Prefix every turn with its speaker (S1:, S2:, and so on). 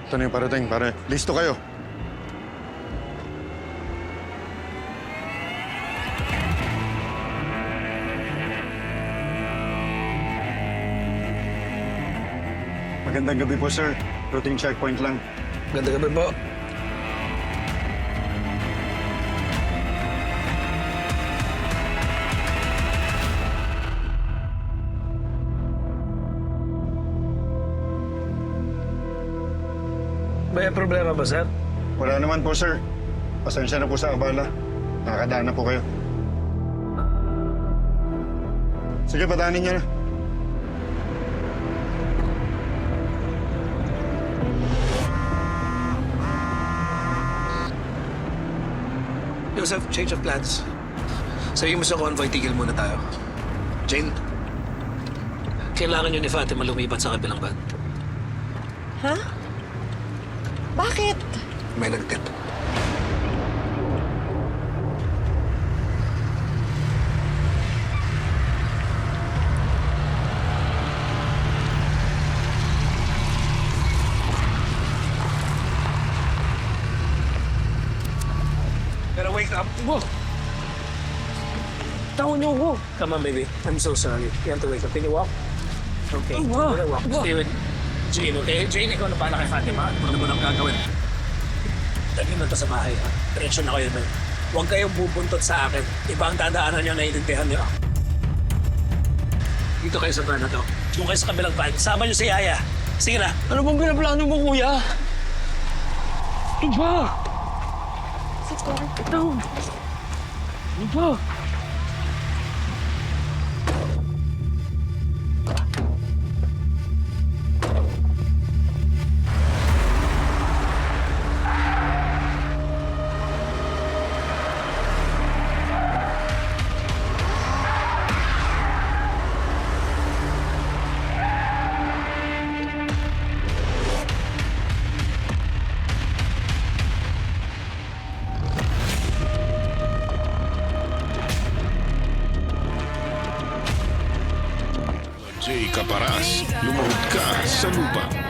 S1: Ito na yung parating, pare. Listo kayo. Magandang gabi po, sir. Routine checkpoint lang.
S2: Ganda gabi po. May problema ba, sir?
S1: Wala naman po, sir. Pasensya na po sa abala. Nakakadaan na po kayo. Sige, padanin niyo na.
S2: Joseph, change of plans. Sabihin mo sa convoy, tigil muna tayo. Jane, kailangan yun ni Fatima lumipat sa kabilang van.
S3: Ha? Bakit?
S2: May nagtip. Pero wake up. Whoa!
S3: Taon niyo ko.
S2: Come on, baby. I'm so sorry. You have to wake up. Can you walk? Okay.
S3: Wow.
S2: Walk.
S3: Wow.
S2: Stay with Jane, okay? Jane, ikaw na pala kay Fatima. Ano mo nang gagawin? Dali na to sa bahay, ha? Diretso na kayo, man. Huwag kayong bubuntot sa akin. Iba ang dadaanan niyo, naiintindihan niyo. Dito kayo sa van na to. Doon kayo sa kabilang van. Sama niyo si Yaya. Sige na.
S3: Ano bang pinaplano mo, kuya? Ano ba? Ito. Ano ba?
S4: Jay Caparas, lumuhod ka sa lupa.